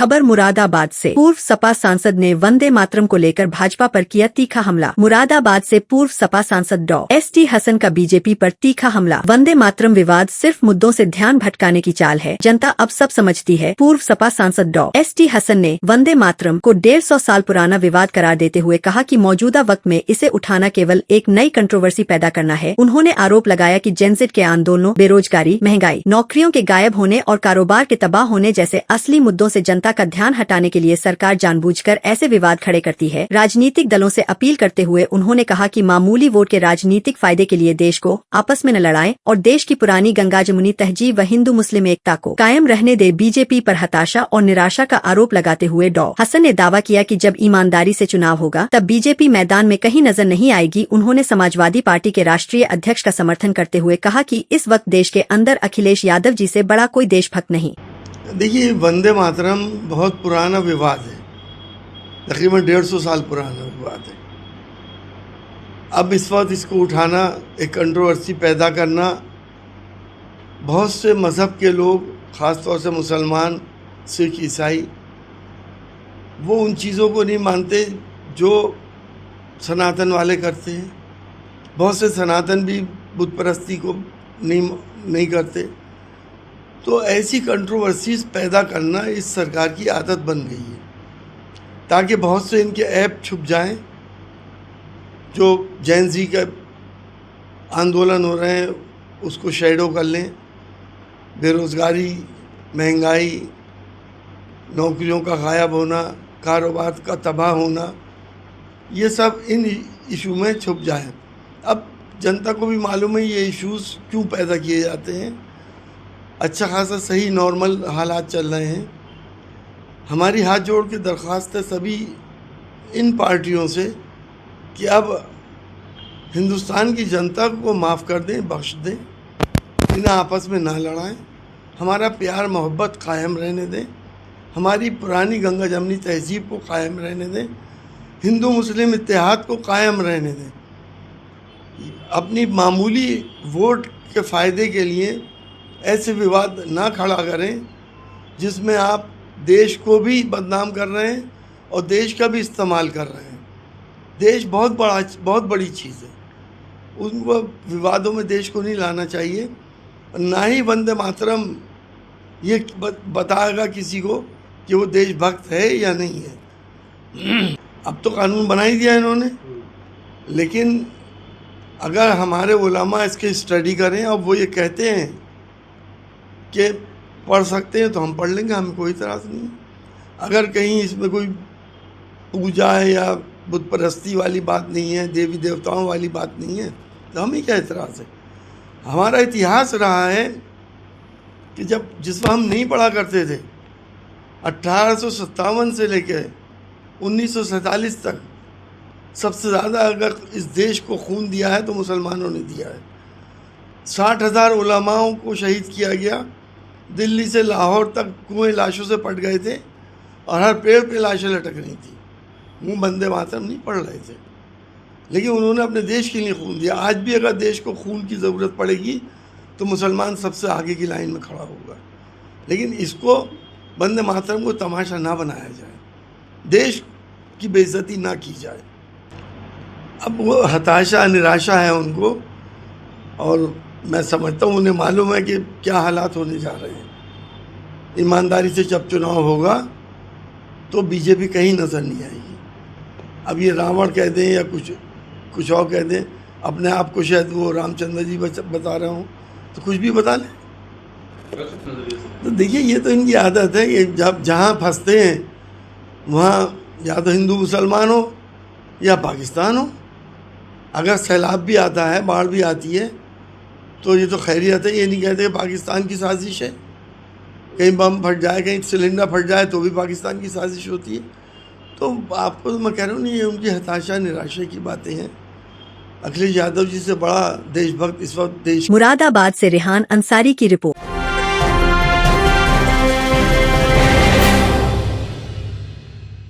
खबर मुरादाबाद से। पूर्व सपा सांसद ने वंदे मातरम को लेकर भाजपा पर किया तीखा हमला। मुरादाबाद से पूर्व सपा सांसद डॉ. एस.टी. हसन का बीजेपी पर तीखा हमला। वंदे मातरम विवाद सिर्फ मुद्दों से ध्यान भटकाने की चाल है, जनता अब सब समझती है। पूर्व सपा सांसद डॉ. एस.टी. हसन ने वंदे मातरम को 150 साल पुराना विवाद करार देते हुए कहा कि मौजूदा वक्त में इसे उठाना केवल एक नई कंट्रोवर्सी पैदा करना है। उन्होंने आरोप लगाया कि जेनज़ेड के आंदोलनों, बेरोजगारी, महंगाई, नौकरियों के गायब होने और कारोबार के तबाह होने जैसे असली मुद्दों से जनता का ध्यान हटाने के लिए सरकार जानबूझकर ऐसे विवाद खड़े करती है। राजनीतिक दलों से अपील करते हुए उन्होंने कहा कि मामूली वोट के राजनीतिक फायदे के लिए देश को आपस में न लड़ाएं और देश की पुरानी गंगा जमुनी तहजीब व हिंदू मुस्लिम एकता को कायम रहने दे। बीजेपी पर हताशा और निराशा का आरोप लगाते हुए डॉ. हसन ने दावा किया कि जब ईमानदारी से चुनाव होगा तब बीजेपी मैदान में कहीं नजर नहीं आएगी। उन्होंने समाजवादी पार्टी के राष्ट्रीय अध्यक्ष का समर्थन करते हुए कहा कि इस वक्त देश के अंदर अखिलेश यादव जी से बड़ा कोई देशभक्त नहीं। देखिए, वंदे मातरम बहुत पुराना विवाद है, तकरीबन 150 साल पुराना विवाद है। अब इस वक्त इसको उठाना, एक कंट्रोवर्सी पैदा करना, बहुत से मज़हब के लोग, ख़ास तौर से मुसलमान, सिख, ईसाई, वो उन चीज़ों को नहीं मानते जो सनातन वाले करते हैं। बहुत से सनातन भी बुत परस्ती को नहीं करते। तो ऐसी कंट्रोवर्सीज पैदा करना इस सरकार की आदत बन गई है, ताकि बहुत से इनके ऐप छुप जाएं। जो जैन जी का आंदोलन हो रहे हैं उसको शैडो कर लें। बेरोज़गारी, महंगाई, नौकरियों का गायब होना, कारोबार का तबाह होना, ये सब इन इशू में छुप जाएं। अब जनता को भी मालूम है ये इश्यूज़ क्यों पैदा किए जाते हैं। अच्छा खासा सही नॉर्मल हालात चल रहे हैं। हमारी हाथ जोड़ के दरख्वास्त है सभी इन पार्टियों से कि अब हिंदुस्तान की जनता को माफ़ कर दें, बख्श दें, इन्हें आपस में ना लड़ाएं, हमारा प्यार मोहब्बत कायम रहने दें, हमारी पुरानी गंगा जमनी तहजीब को कायम रहने दें, हिंदू मुस्लिम इत्तेहाद को कायम रहने दें। अपनी मामूली वोट के फ़ायदे के लिए ऐसे विवाद ना खड़ा करें जिसमें आप देश को भी बदनाम कर रहे हैं और देश का भी इस्तेमाल कर रहे हैं। देश बहुत बड़ी चीज़ है, उनको विवादों में देश को नहीं लाना चाहिए। ना ही वंदे मातरम ये बताएगा किसी को कि वो देशभक्त है या नहीं है। अब तो कानून बना ही दिया इन्होंने, लेकिन अगर हमारे उलमा इसके स्टडी करें और वो ये कहते हैं कि पढ़ सकते हैं तो हम पढ़ लेंगे, हमें कोई इतराज़ नहीं। अगर कहीं इसमें कोई पूजा है या बुत परस्ती वाली बात नहीं है, देवी देवताओं वाली बात नहीं है, तो हमें क्या इतराज़ है। हमारा इतिहास रहा है कि जिस वक्त हम नहीं पढ़ा करते थे, 1857 से लेकर 1947 तक सबसे ज़्यादा अगर इस देश को खून दिया है तो मुसलमानों ने दिया है। 60,000 उलमाओं को शहीद किया गया। दिल्ली से लाहौर तक कुएं लाशों से पट गए थे और हर पेड़ पे लाशें लटक रही थी। वो वंदे मातरम नहीं पढ़ रहे थे, लेकिन उन्होंने अपने देश के लिए खून दिया। आज भी अगर देश को खून की ज़रूरत पड़ेगी तो मुसलमान सबसे आगे की लाइन में खड़ा होगा। लेकिन इसको वंदे मातरम को तमाशा ना बनाया जाए, देश की बेइज्जती ना की जाए। अब वो हताशा, निराशा है उनको, और मैं समझता हूँ उन्हें मालूम है कि क्या हालात होने जा रहे हैं। ईमानदारी से जब चुनाव होगा तो बीजेपी कहीं नज़र नहीं आएगी। अब ये रावण कह दें या कुछ और कह दें, अपने आप को शायद वो रामचंद्र जी बता रहे हों, तो कुछ भी बता लें। तो देखिए, ये तो इनकी आदत है कि जब जहाँ फंसते हैं वहाँ या तो हिंदू मुसलमान हो या पाकिस्तान हो। अगर सैलाब भी आता है, बाढ़ भी आती है, तो ये तो खैरियत है। ये नहीं कहते कि पाकिस्तान की साजिश है। कहीं बम फट जाए, कहीं सिलेंडर फट जाए तो भी पाकिस्तान की साजिश होती है। तो आपको तो मैं कह रहा हूँ, नहीं, ये उनकी हताशा, निराशा की बातें हैं। अखिलेश यादव जी से बड़ा देशभक्त इस वक्त देश। मुरादाबाद से रेहान अंसारी की रिपोर्ट।